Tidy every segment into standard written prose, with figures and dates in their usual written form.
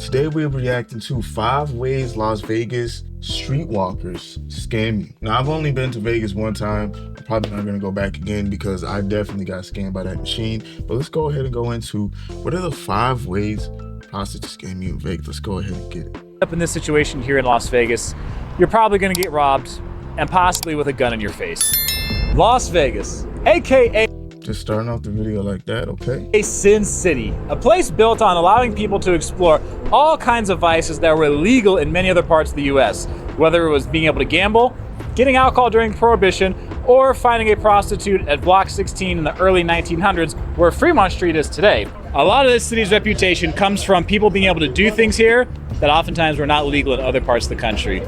Today we're reacting to 5 ways Las Vegas streetwalkers scam you. Now I've only been to Vegas one time. I'm probably not gonna go back again because I definitely got scammed by that machine. But let's go ahead and go into what are the 5 ways prostitutes scam you in Vegas. Let's go ahead and get it. Up in this situation here in Las Vegas, you're probably gonna get robbed and possibly with a gun in your face. Las Vegas, AKA Just starting off the video like that, okay? a Sin City, a place built on allowing people to explore all kinds of vices that were illegal in many other parts of the US, whether it was being able to gamble, getting alcohol during Prohibition, or finding a prostitute at Block 16 in the early 1900s where Fremont Street is today. A lot of this city's reputation comes from people being able to do things here that oftentimes were not legal in other parts of the country.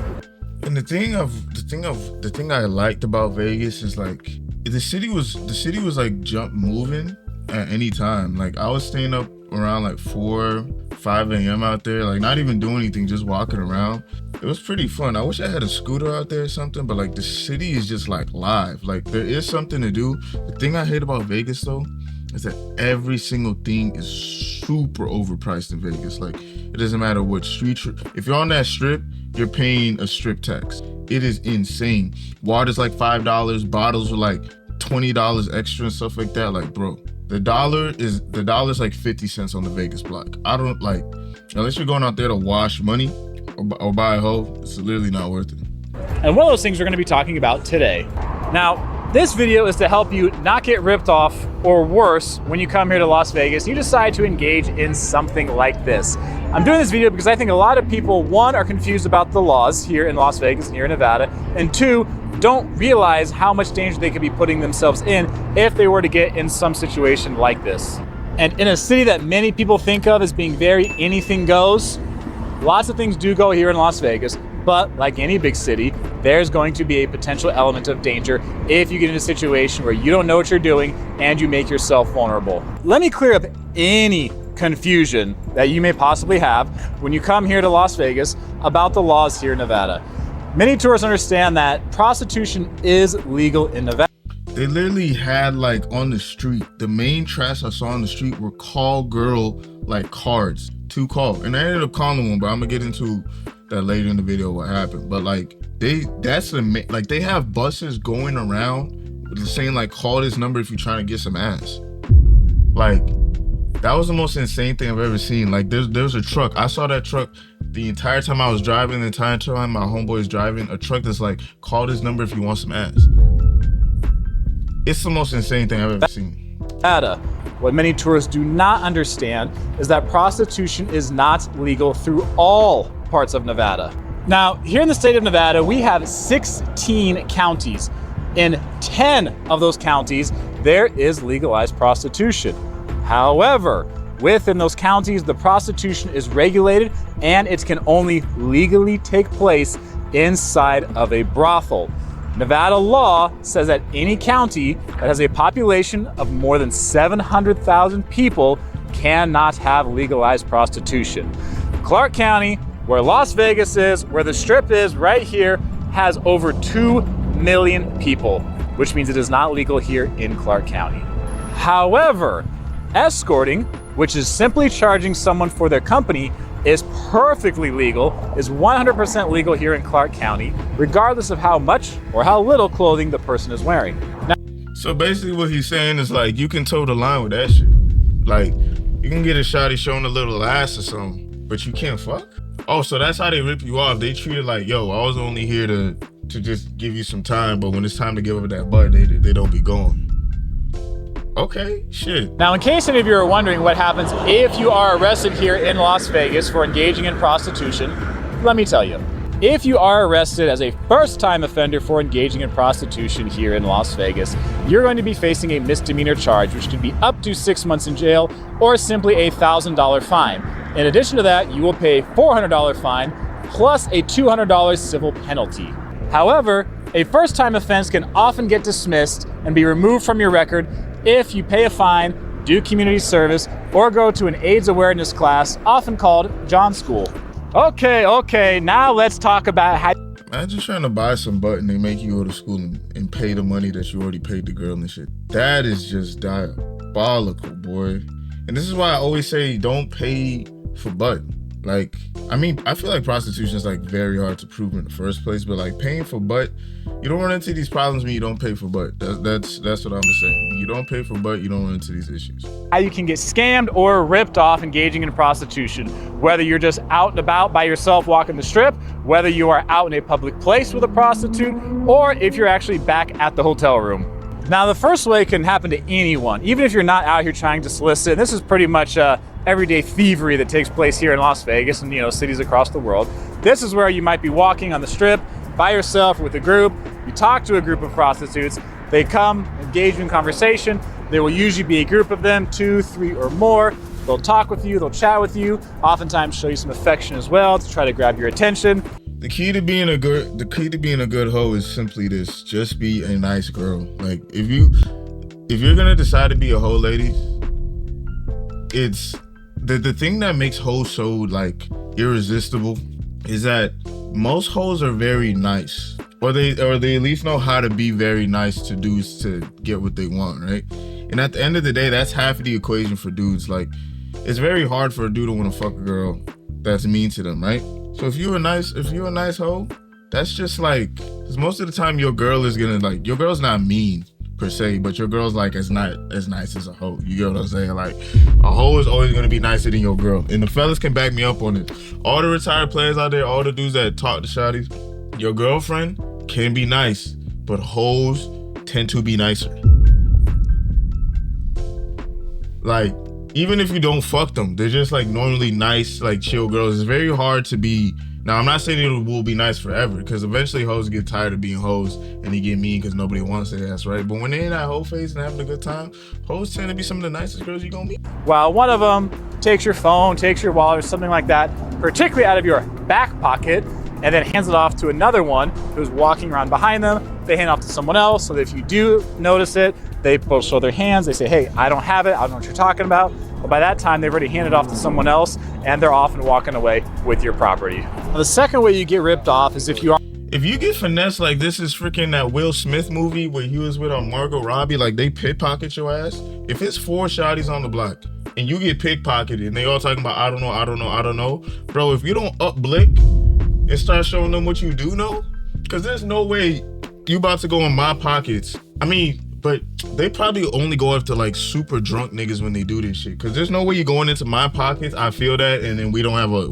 And the thing I liked about Vegas is like the city was like jump moving at any time. Like I was staying up around like 5 a.m. out there, like not even doing anything, just walking around. It was pretty fun. I wish I had a scooter out there or something, but like the city is just like live. Like there is something to do. The thing I hate about Vegas though is that every single thing is super overpriced in Vegas. Like it doesn't matter what street, if you're on that strip, you're paying a strip tax. It is insane. Water's like $5, bottles are like $20 extra and stuff like that. Like bro, the dollar's like 50 cents on the Vegas block. I don't like, unless you're going out there to wash money or buy a hoe, it's literally not worth it. And one of those things we're gonna be talking about today. Now, this video is to help you not get ripped off, or worse, when you come here to Las Vegas, you decide to engage in something like this. I'm doing this video because I think a lot of people, one, are confused about the laws here in Las Vegas and here in Nevada, and two, don't realize how much danger they could be putting themselves in if they were to get in some situation like this. And in a city that many people think of as being very anything goes, lots of things do go here in Las Vegas, but like any big city, there's going to be a potential element of danger if you get in a situation where you don't know what you're doing and you make yourself vulnerable. Let me clear up any confusion that you may possibly have when you come here to Las Vegas about the laws here in Nevada. Many tourists understand that prostitution is legal in Nevada. They literally had like on the street, the main trash I saw on the street were call girl like cards to call. And I ended up calling one, but I'm gonna get into that later in the video what happened. But like they have buses going around saying like call this number if you're trying to get some ass. Like that was the most insane thing I've ever seen. Like there's a truck. I saw that truck the entire time I was driving, the entire time my homeboy is driving, a truck that's like call this number if you want some ass. It's the most insane thing I've ever seen. Nevada. What many tourists do not understand is that prostitution is not legal through all parts of Nevada. Now, here in the state of Nevada, we have 16 counties. In 10 of those counties, there is legalized prostitution. However, within those counties, the prostitution is regulated and it can only legally take place inside of a brothel. Nevada law says that any county that has a population of more than 700,000 people cannot have legalized prostitution. Clark County, where Las Vegas is, where the strip is right here, has over 2 million people, which means it is not legal here in Clark County. However, escorting, which is simply charging someone for their company, is perfectly legal, is 100% legal here in Clark County, regardless of how much or how little clothing the person is wearing. Now, so basically what he's saying is like, you can toe the line with that shit. Like, you can get a shawty showing a little ass or something, but you can't fuck? Oh, so that's how they rip you off. They treat it like, yo, I was only here to just give you some time, but when it's time to give up that butt, they don't be going. Okay, shit. Now, in case any of you are wondering what happens if you are arrested here in Las Vegas for engaging in prostitution, let me tell you. If you are arrested as a first-time offender for engaging in prostitution here in Las Vegas, you're going to be facing a misdemeanor charge, which could be up to 6 months in jail or simply a $1,000 fine. In addition to that, you will pay a $400 fine plus a $200 civil penalty. However, a first-time offense can often get dismissed and be removed from your record if you pay a fine, do community service, or go to an AIDS awareness class, often called John School. Okay, now let's talk about how... Imagine trying to buy some butt and they make you go to school and pay the money that you already paid the girl and shit. That is just diabolical, boy. And this is why I always say don't pay for butt. Like, I mean, I feel like prostitution is like very hard to prove in the first place, but like paying for butt, you don't run into these problems when you don't pay for butt. That's what I'm saying. You don't pay for butt, you don't run into these issues. How you can get scammed or ripped off engaging in prostitution, whether you're just out and about by yourself walking the strip, whether you are out in a public place with a prostitute, or if you're actually back at the hotel room. Now, the first way can happen to anyone, even if you're not out here trying to solicit. This is pretty much everyday thievery that takes place here in Las Vegas and, cities across the world. This is where you might be walking on the strip by yourself with a group. You talk to a group of prostitutes. They come, engage in conversation. There will usually be a group of them, 2, 3, or more. They'll talk with you, they'll chat with you, oftentimes show you some affection as well to try to grab your attention. The key to being a good hoe is simply this: just be a nice girl. Like, if you're gonna decide to be a hoe, lady, it's the thing that makes hoes so like irresistible is that most hoes are very nice, or they at least know how to be very nice to dudes to get what they want, right? And at the end of the day, that's half of the equation for dudes. Like, it's very hard for a dude to want to fuck a girl that's mean to them, right? So if you're a nice hoe, that's just like, because most of the time your girl's not mean per se, but your girl's like not as nice as a hoe. You get what I'm saying? Like, a hoe is always gonna be nicer than your girl. And the fellas can back me up on it. All the retired players out there, all the dudes that talk to shawties, your girlfriend can be nice, but hoes tend to be nicer. Like, even if you don't fuck them, they're just like normally nice, like chill girls. It's very hard to be. Now, I'm not saying it will be nice forever, because eventually hoes get tired of being hoes and they get mean because nobody wants their ass, right? But when they're in that hoe phase and having a good time, hoes tend to be some of the nicest girls you're gonna meet. While one of them takes your phone, takes your wallet, or something like that, particularly out of your back pocket, and then hands it off to another one who's walking around behind them. They hand it off to someone else, so that if you do notice it, they both show their hands. They say, hey, I don't have it. I don't know what you're talking about. But by that time, they've already handed it off to someone else, and they're off and walking away with your property. Now, the second way you get ripped off is if you get finessed. Like, this is freaking that Will Smith movie where he was with Margot Robbie. Like, they pickpocket your ass. If it's 4 shawties on the block and you get pickpocketed and they all talking about, I don't know. Bro, if you don't up blick and start showing them what you do know, because there's no way you about to go in my pockets. I mean, but they probably only go after like super drunk niggas when they do this shit. Cause there's no way you're going into my pockets. I feel that, and then we don't have a.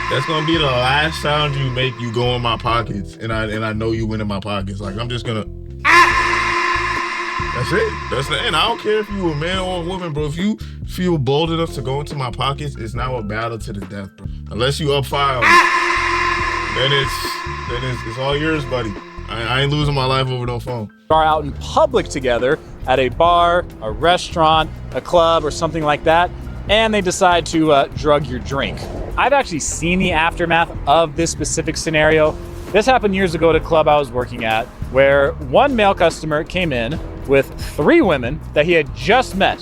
That's gonna be the last sound you make. You go in my pockets, and I know you went in my pockets. Like, I'm just gonna. That's it. That's the end. I don't care if you a man or a woman, bro. If you feel bold enough to go into my pockets, it's now a battle to the death, bro. Unless you up file, then it's all yours, buddy. I ain't losing my life over no phone. Are out in public together at a bar, a restaurant, a club, or something like that, and they decide to drug your drink. I've actually seen the aftermath of this specific scenario. This happened years ago at a club I was working at, where one male customer came in with 3 women that he had just met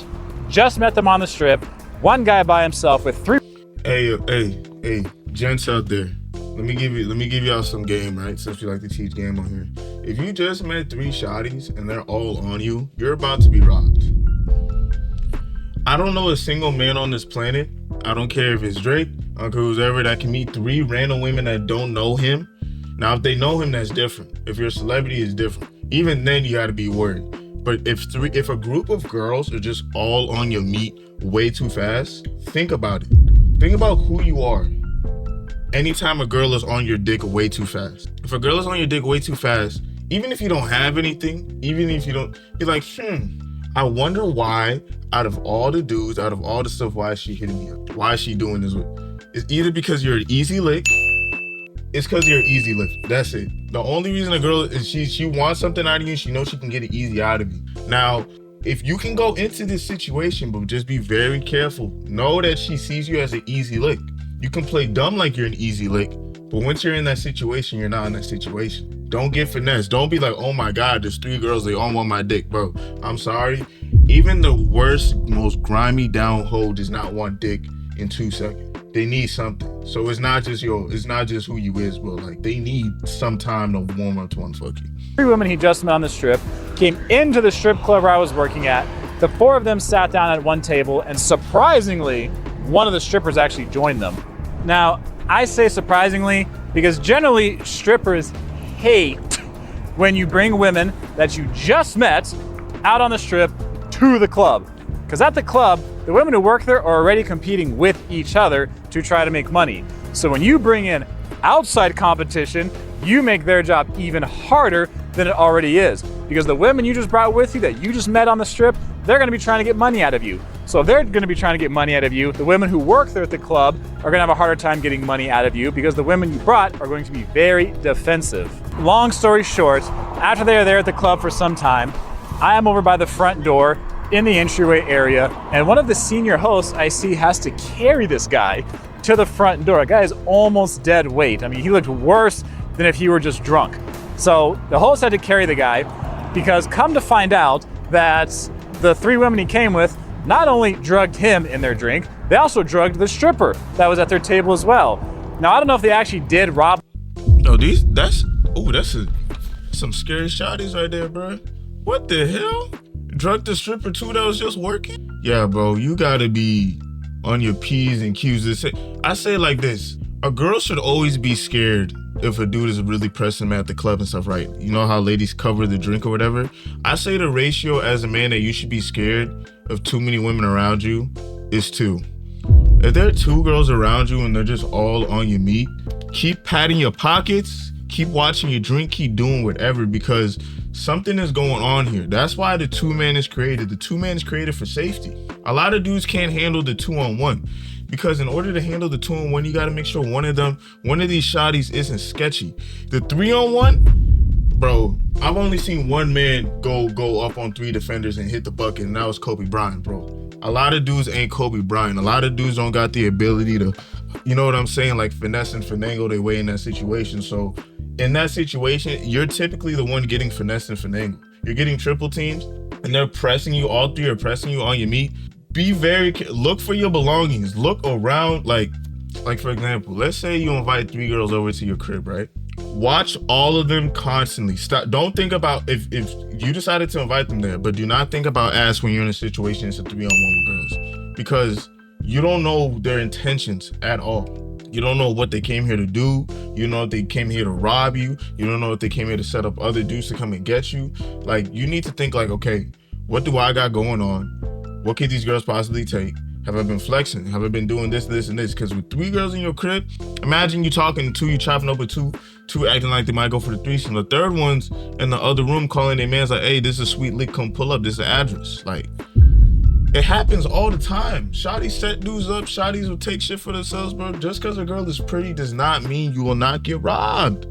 them on the strip. One guy by himself with 3. Hey, gents out there. Let me give y'all some game, right? Since we like to teach game on here. If you just met 3 shawties and they're all on you, you're about to be robbed. I don't know a single man on this planet, I don't care if it's Drake, Uncle who's ever, that can meet 3 random women that don't know him. Now, if they know him, that's different. If you're a celebrity, it's different. Even then, you gotta be worried. But if a group of girls are just all on your meat way too fast, think about it. Think about who you are. Anytime a girl is on your dick way too fast. If a girl is on your dick way too fast, even if you don't have anything, even if you don't, you're like, I wonder why, out of all the dudes, out of all the stuff, why is she hitting me up? Why is she doing this? It's either because you're an easy lick, it's because you're an easy lick. That's it. The only reason a girl is she wants something out of you, she knows she can get it easy out of you. Now, if you can go into this situation, but just be very careful. Know that she sees you as an easy lick. You can play dumb like you're an easy lick, but once you're in that situation, you're not in that situation. Don't get finessed. Don't be like, oh my God, there's 3 girls, they all want my dick, bro. I'm sorry. Even the worst, most grimy down hoe does not want dick in 2 seconds. They need something. So it's not just who you is, bro. Like, they need some time to warm up to unfuck you. 3 women he just met on the strip came into the strip club where I was working at. The 4 of them sat down at one table, and surprisingly, one of the strippers actually joined them. Now, I say surprisingly, because generally strippers hate when you bring women that you just met out on the strip to the club. Because at the club, the women who work there are already competing with each other to try to make money. So when you bring in outside competition, you make their job even harder than it already is. Because the women you just brought with you that you just met on the strip, they're gonna be trying to get money out of you. So if they're gonna be trying to get money out of you, the women who work there at the club are gonna have a harder time getting money out of you because the women you brought are going to be very defensive. Long story short, after they are there at the club for some time, I am over by the front door in the entryway area, and one of the senior hosts I see has to carry this guy to the front door. The guy is almost dead weight. I mean, he looked worse than if he were just drunk. So the host had to carry the guy because come to find out that the three women he came with not only drugged him in their drink, they also drugged the stripper that was at their table as well. Now, I don't know if they actually did rob. Oh, that's some scary shotties right there, bro. What the hell? Drugged the stripper too that was just working? Yeah, bro, you gotta be on your P's and Q's. I say it like this. A girl should always be scared if a dude is really pressing them at the club and stuff, right? You know how ladies cover the drink or whatever? I say the ratio as a man that you should be scared of too many women around you is 2. If there are 2 girls around you and they're just all on your meat, keep patting your pockets, keep watching your drink, keep doing whatever, because something is going on here. That's why the 2-man is created. The 2-man is created for safety. A lot of dudes can't handle the 2-on-1 because in order to handle the 2-on-1, you got to make sure one of these shotties isn't sketchy. The 3-on-1, bro, I've only seen one man go up on 3 defenders and hit the bucket, and that was Kobe Bryant, bro. A lot of dudes ain't Kobe Bryant. A lot of dudes don't got the ability to, you know what I'm saying, like finesse and finagle their way in that situation. So in that situation, you're typically the one getting finesse and finagle. You're getting triple teams and they're pressing you, all 3 are pressing you on your meat. Be very, look for your belongings. Look around, like for example, let's say you invite 3 girls over to your crib, right? Watch all of them constantly. Stop. Don't think about if you decided to invite them there, but do not think about ass when you're in a situation it's a 3-on-1 with girls, because you don't know their intentions at all. You don't know what they came here to do. You know if they came here to rob you. You don't know if they came here to set up other dudes to come and get you. Like, you need to think like, okay, what do I got going on? What could these girls possibly take? Have I been flexing? Have I been doing this, and this? Because with 3 girls in your crib, imagine you talking to, you chopping up with two acting like they might go for the threesome. The third one's in the other room calling their man's like, hey, this is a sweet lick, come pull up, this is the address. Like, it happens all the time. Shotties set dudes up, shotties will take shit for themselves, bro. Just because a girl is pretty does not mean you will not get robbed.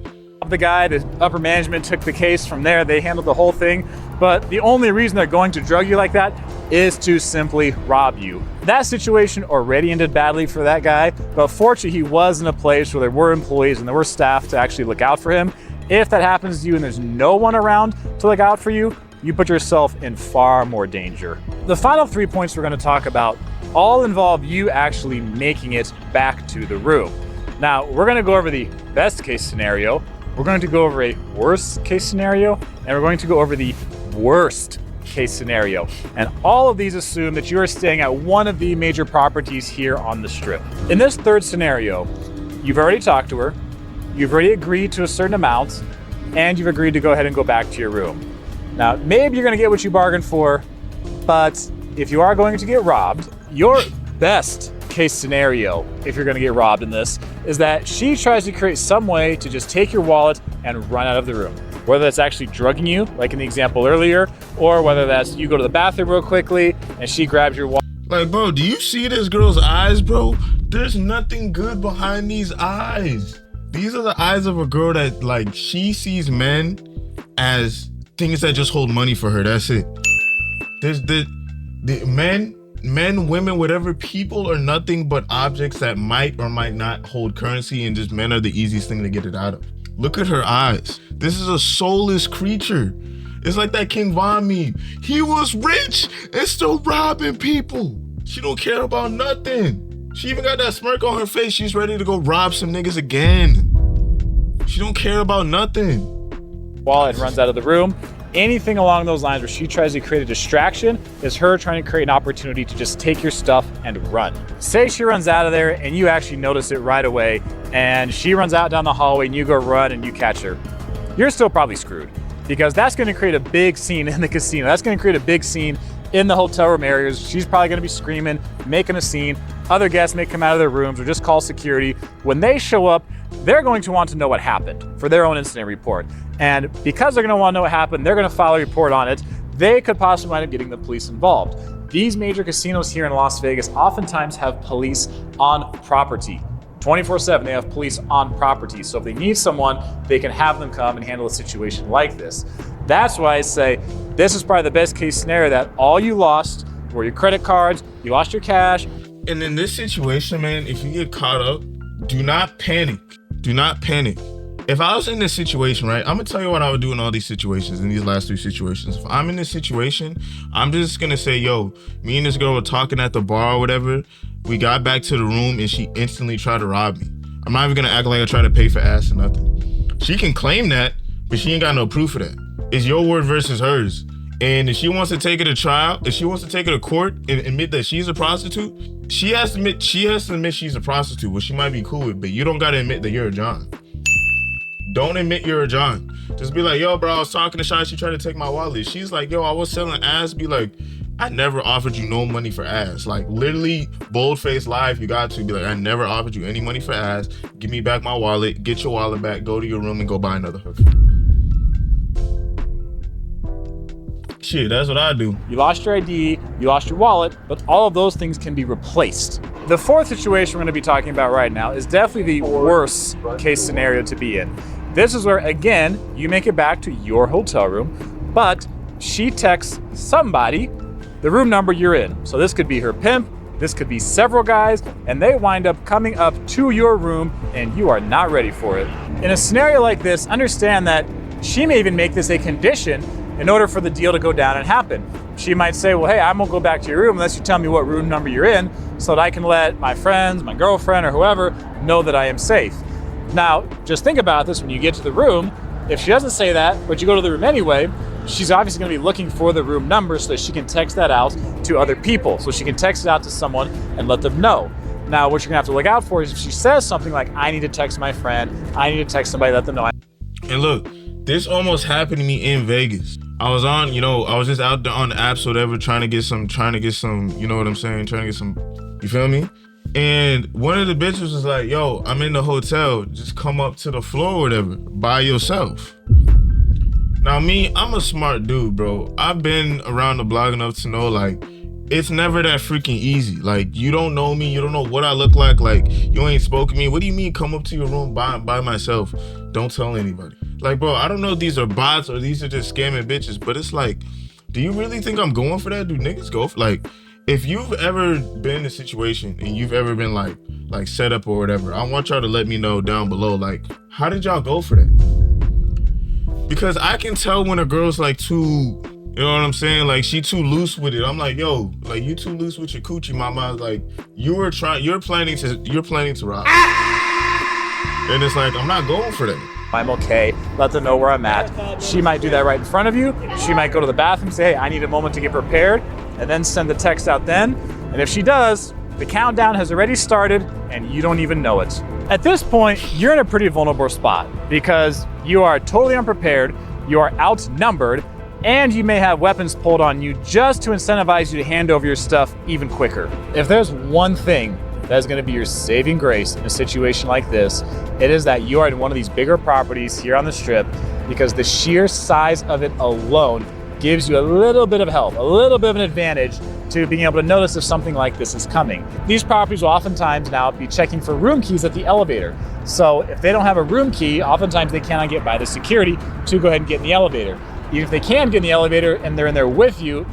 The guy, the upper management took the case from there. They handled the whole thing. But the only reason they're going to drug you like that is to simply rob you. That situation already ended badly for that guy, but fortunately he was in a place where there were employees and there were staff to actually look out for him. If that happens to you and there's no one around to look out for you, you put yourself in far more danger. The final 3 points we're going to talk about all involve you actually making it back to the room. Now, we're going to go over the best case scenario, we're going to go over a worst case scenario, and we're going to go over the worst case scenario. And all of these assume that you are staying at one of the major properties here on the strip. In this third scenario, you've already talked to her, you've already agreed to a certain amount, and you've agreed to go ahead and go back to your room. Now, maybe you're going to get what you bargained for, but if you are going to get robbed, your best case scenario, if you're going to get robbed in this, is that she tries to create some way to just take your wallet and run out of the room. Whether that's actually drugging you, like in the example earlier, or whether that's you go to the bathroom real quickly and she grabs your wallet. Like, bro, do you see this girl's eyes, bro? There's nothing good behind these eyes. These are the eyes of a girl that, like, she sees men as things that just hold money for her. That's it. There's the men, women, whatever, people are nothing but objects that might or might not hold currency, and just men are the easiest thing to get it out of. Look at her eyes. This is a soulless creature. It's like that King Von meme. He was rich and still robbing people. She don't care about nothing. She even got that smirk on her face. She's ready to go rob some niggas again. She don't care about nothing. Wallet runs out of the room. Anything along those lines where she tries to create a distraction is her trying to create an opportunity to just take your stuff and run. Say she runs out of there and you actually notice it right away, and she runs out down the hallway and you go run and you catch her. You're still probably screwed, because that's gonna create a big scene in the casino. That's gonna create a big scene in the hotel room areas. She's probably gonna be screaming, making a scene. Other guests may come out of their rooms or just call security. When they show up, they're going to want to know what happened for their own incident report. And because they're gonna want to know what happened, they're gonna file a report on it. They could possibly wind up getting the police involved. These major casinos here in Las Vegas oftentimes have police on property. 24/7, they have police on property. So if they need someone, they can have them come and handle a situation like this. That's why I say this is probably the best case scenario, that all you lost were your credit cards, you lost your cash. And in this situation, man, if you get caught up, do not panic. Do not panic. If I was in this situation, right, I'm gonna tell you what I would do in all these situations, in these last 3 situations. If I'm in this situation, I'm just gonna say, yo, me and this girl were talking at the bar or whatever. We got back to the room and she instantly tried to rob me. I'm not even gonna act like I tried to pay for ass or nothing. She can claim that, but she ain't got no proof of that. It's your word versus hers. And if she wants to take it to trial, if she wants to take it to court and admit that she's a prostitute, she has to admit she's a prostitute, which she might be cool with, but you don't gotta admit that you're a John. Don't admit you're a John. Just be like, yo, bro, I was talking to Shai, she tried to take my wallet. She's like, yo, I was selling ass. Be like, I never offered you no money for ass. Like, literally, bold-faced lie if you got to. Be like, I never offered you any money for ass. Give me back my wallet. Get your wallet back. Go to your room and go buy another hooker. Shit, that's what I do. You lost your ID, you lost your wallet, but all of those things can be replaced. The fourth situation we're gonna be talking about right now is definitely the worst case scenario to be in. This is where, again, you make it back to your hotel room, but she texts somebody the room number you're in. So this could be her pimp, this could be several guys, and they wind up coming up to your room and you are not ready for it. In a scenario like this, understand that she may even make this a condition in order for the deal to go down and happen. She might say, well, hey, I'm gonna go back to your room unless you tell me what room number you're in so that I can let my friends, my girlfriend, or whoever know that I am safe. Now, just think about this when you get to the room. If she doesn't say that, but you go to the room anyway, she's obviously gonna be looking for the room number so that she can text that out to other people. So she can text it out to someone and let them know. Now, what you're gonna have to look out for is if she says something like, I need to text my friend, I need to text somebody, let them know. And look, this almost happened to me in Vegas. I was on, I was just out there on the apps or whatever, trying to get some, you know what I'm saying? Trying to get some, you feel me? And one of the bitches was like, yo, I'm in the hotel, just come up to the floor or whatever, by yourself. Now me, I'm a smart dude, bro. I've been around the block enough to know, like, it's never that freaking easy. Like, you don't know me, you don't know what I look like you ain't spoken to me. What do you mean come up to your room by myself? Don't tell anybody. Like, bro, I don't know if these are bots or these are just scamming bitches, but it's like, do you really think I'm going for that? Do niggas go for, like, if you've ever been in a situation and you've ever been like set up or whatever, I want y'all to let me know down below, like, how did y'all go for that? Because I can tell when a girl's like too, you know what I'm saying? Like, she too loose with it. I'm like, yo, like, you too loose with your coochie, mama. Like, you're planning to rob. And it's like, I'm not going for that. I'm okay, let them know where I'm at. She might do that right in front of you. She might go to the bathroom, say, hey, I need a moment to get prepared, and then send the text out then. And if she does, the countdown has already started and you don't even know it. At this point, you're in a pretty vulnerable spot because you are totally unprepared, you are outnumbered, and you may have weapons pulled on you just to incentivize you to hand over your stuff even quicker. If there's one thing that is gonna be your saving grace in a situation like this, it is that you are in one of these bigger properties here on the Strip, because the sheer size of it alone gives you a little bit of help, a little bit of an advantage to being able to notice if something like this is coming. These properties will oftentimes now be checking for room keys at the elevator. So if they don't have a room key, oftentimes they cannot get by the security to go ahead and get in the elevator. Even if they can get in the elevator and they're in there with you,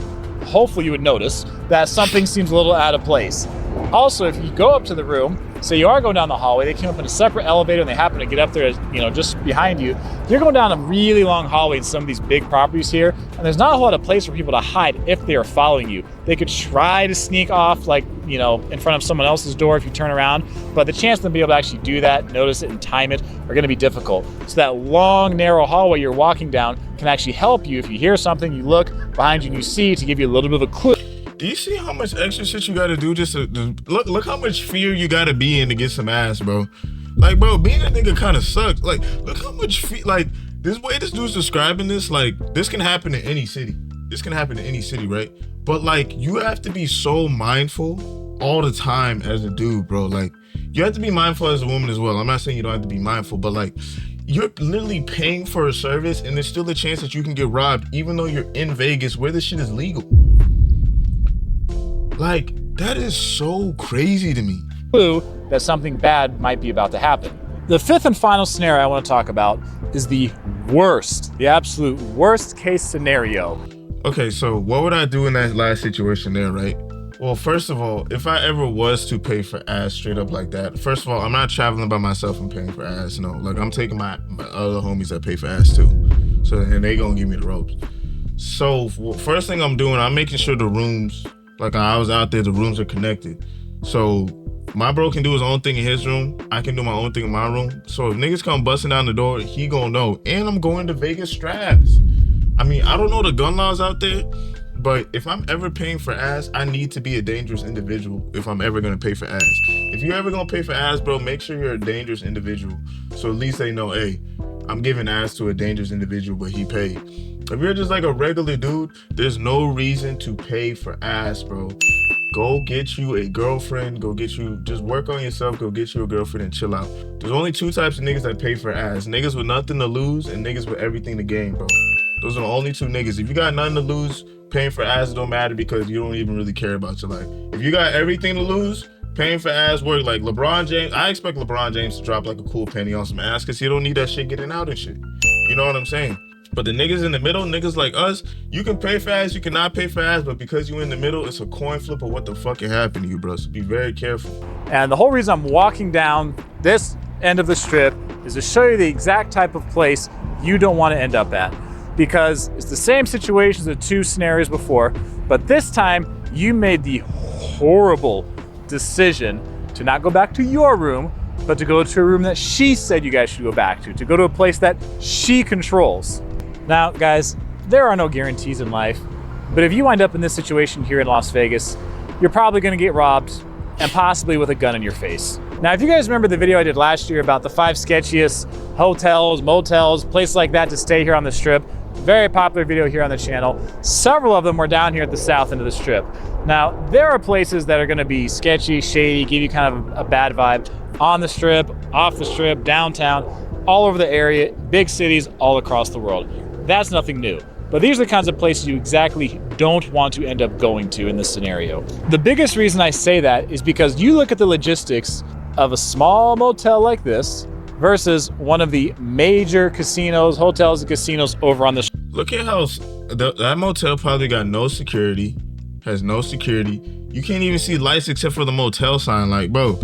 hopefully you would notice that something seems a little out of place. Also, if you go up to the room, say you are going down the hallway, they came up in a separate elevator and they happen to get up there, just behind you. You're going down a really long hallway in some of these big properties here, and there's not a whole lot of place for people to hide if they are following you. They could try to sneak off, in front of someone else's door if you turn around, but the chance of them being able to actually do that, notice it, and time it are going to be difficult. So that long, narrow hallway you're walking down can actually help you if you hear something, you look behind you and you see, to give you a little bit of a clue. Do you see how much extra shit you gotta do just to look how much fear you gotta be in to get some ass, bro? Like, bro, being a nigga kind of sucks. Like, look how much this way this dude's describing this, like, this can happen in any city. This can happen in any city, right? But, like, you have to be so mindful all the time as a dude, bro. Like, you have to be mindful as a woman as well. I'm not saying you don't have to be mindful, but, like, you're literally paying for a service and there's still a chance that you can get robbed even though you're in Vegas where this shit is legal. Like, that is so crazy to me. Clue that something bad might be about to happen. The fifth and final scenario I want to talk about is the absolute worst case scenario. Okay, so what would I do in that last situation there, right? Well, first of all, if I ever was to pay for ass straight up like that, first of all, I'm not traveling by myself and paying for ass, no. Like, I'm taking my other homies that pay for ass too. So, and they gonna give me the ropes. So, first thing I'm doing, I'm making sure the rooms, like I was out there, the rooms are connected. So my bro can do his own thing in his room. I can do my own thing in my room. So if niggas come busting down the door, he gonna know. And I'm going to Vegas straps. I mean, I don't know the gun laws out there, but if I'm ever paying for ass, I need to be a dangerous individual if I'm ever gonna pay for ass. If you're ever gonna pay for ass, bro, make sure you're a dangerous individual. So at least they know, hey, I'm giving ass to a dangerous individual, but he paid. If you're just like a regular dude, there's no reason to pay for ass, bro. Go get you a girlfriend. Just work on yourself. Go get you a girlfriend and chill out. There's only two types of niggas that pay for ass. Niggas with nothing to lose and niggas with everything to gain, bro. Those are the only two niggas. If you got nothing to lose, paying for ass don't matter because you don't even really care about your life. If you got everything to lose, paying for ass work. Like LeBron James, I expect LeBron James to drop like a cool penny on some ass because he don't need that shit getting out and shit. You know what I'm saying? But the niggas in the middle, niggas like us, you can pay for ass, you cannot pay for ass, but because you in the middle, it's a coin flip of what the fuck can happen to you, bro. So be very careful. And the whole reason I'm walking down this end of the strip is to show you the exact type of place you don't want to end up at. Because it's the same situation as the two scenarios before, but this time you made the horrible decision to not go back to your room, but to go to a room that she said you guys should go back to go to a place that she controls. Now, guys, there are no guarantees in life, but if you wind up in this situation here in Las Vegas, you're probably gonna get robbed and possibly with a gun in your face. Now, if you guys remember the video I did last year about the 5 sketchiest hotels, motels, places like that to stay here on the strip, very popular video here on the channel. Several of them were down here at the south end of the strip. Now, there are places that are gonna be sketchy, shady, give you kind of a bad vibe on the strip, off the strip, downtown, all over the area, big cities all across the world. That's nothing new. But these are the kinds of places you exactly don't want to end up going to in this scenario. The biggest reason I say that is because you look at the logistics of a small motel like this versus one of the major casinos, hotels and casinos over on the strip. Look at how that motel probably got no security, has no security. You can't even see lights except for the motel sign. Like, bro,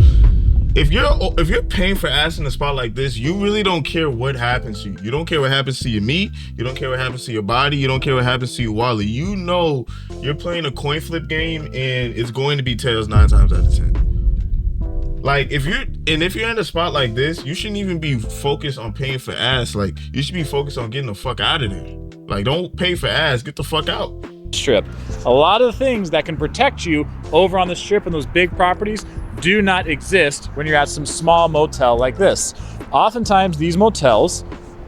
if you're paying for ass in a spot like this, you really don't care what happens to you. You don't care what happens to your meat. You don't care what happens to your body. You don't care what happens to your wallet. You know you're playing a coin flip game and it's going to be tails 9 times out of 10. Like, if you're in a spot like this, you shouldn't even be focused on paying for ass. Like, you should be focused on getting the fuck out of there. Like, don't pay for ass, get the fuck out. Strip. A lot of the things that can protect you over on the strip and those big properties do not exist when you're at some small motel like this. Oftentimes these motels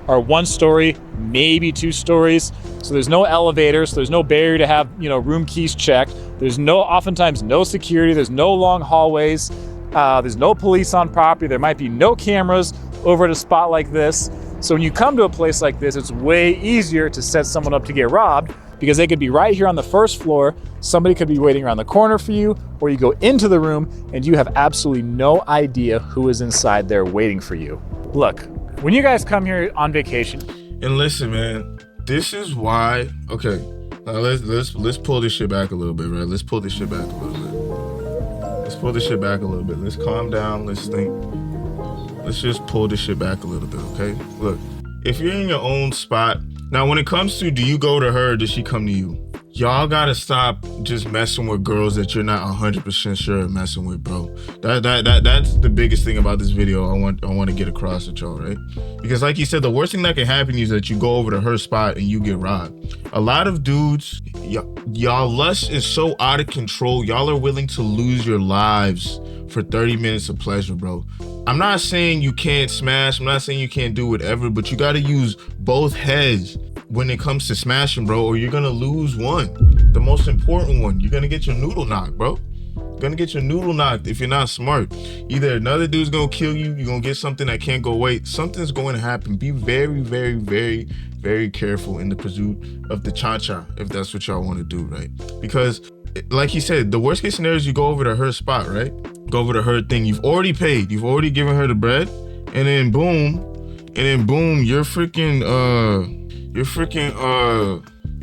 are 1 story, maybe 2 stories. So there's no elevators, so there's no barrier to have, room keys checked. There's oftentimes no security, there's no long hallways, there's no police on property, there might be no cameras over at a spot like this. So when you come to a place like this, it's way easier to set someone up to get robbed because they could be right here on the first floor, somebody could be waiting around the corner for you, or you go into the room and you have absolutely no idea who is inside there waiting for you. Look, when you guys come here on vacation. And listen, man, this is why, okay, now let's pull this shit back a little bit, right? Let's pull this shit back a little bit. Let's pull this shit back a little bit. Let's calm down. Let's think. Let's just pull this shit back a little bit, okay? Look, if you're in your own spot, now when it comes to do you go to her or does she come to you? Y'all gotta stop just messing with girls that you're not 100% sure of messing with, bro. That's the biggest thing about this video I want to get across with y'all, right? Because like you said, the worst thing that can happen is that you go over to her spot and you get robbed. A lot of dudes, y'all lust is so out of control. Y'all are willing to lose your lives for 30 minutes of pleasure, bro. I'm not saying you can't smash. I'm not saying you can't do whatever, but you gotta use both heads when it comes to smashing, bro, or you're gonna lose one. The most important one. You're gonna get your noodle knocked, bro. You're gonna get your noodle knocked if you're not smart. Either another dude's gonna kill you, you're gonna get something that can't go away. Something's going to happen. Be very, very, very, very careful in the pursuit of the cha-cha, if that's what y'all wanna do, right? Because like he said, the worst case scenario is you go over to her spot, right? Go over to her thing. You've already paid. You've already given her the bread. And then boom, you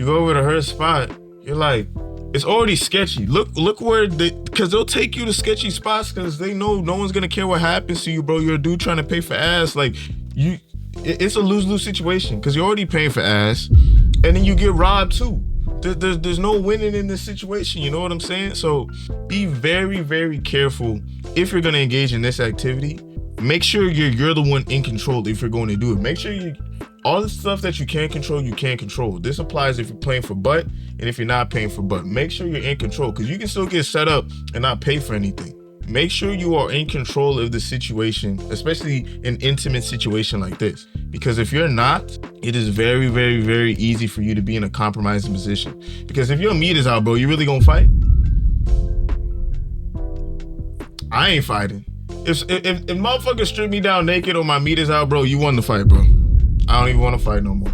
go over to her spot. You're like, it's already sketchy. Look where because they'll take you to sketchy spots because they know no one's gonna care what happens to you, bro. You're a dude trying to pay for ass. Like it's a lose-lose situation because you're already paying for ass, and then you get robbed too. There's no winning in this situation, you know what I'm saying? So be very, very careful if you're gonna engage in this activity. Make sure you're the one in control if you're going to do it. Make sure all the stuff that you can't control, you can't control. This applies if you're playing for butt and if you're not paying for butt. Make sure you're in control because you can still get set up and not pay for anything. Make sure you are in control of the situation, especially an intimate situation like this. Because if you're not, it is very, very, very easy for you to be in a compromising position. Because if your meat is out, bro, you really gonna fight? I ain't fighting. If motherfuckers strip me down naked or my meat is out, bro, you won the fight, bro. I don't even want to fight no more.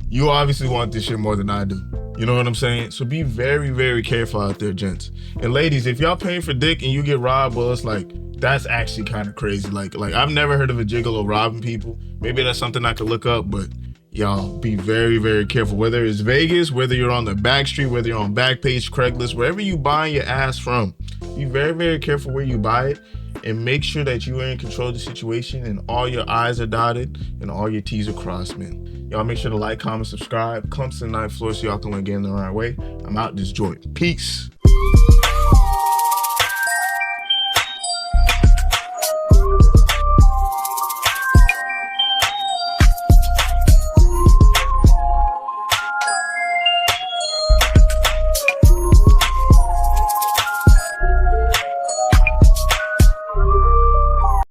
You obviously want this shit more than I do. You know what I'm saying? So be very, very careful out there, gents. And ladies, if y'all paying for dick and you get robbed, well, it's like, that's actually kind of crazy. Like I've never heard of a gigolo robbing people. Maybe that's something I could look up, but y'all be very, very careful. Whether it's Vegas, whether you're on the back street, whether you're on Backpage, Craigslist, wherever you buying your ass from, be very, very careful where you buy it and make sure that you are in control of the situation and all your I's are dotted and all your T's are crossed, man. Y'all make sure to like, comment, subscribe, clumps in the ninth floor so y'all can learn getting the right way. I'm out this joint. Peace.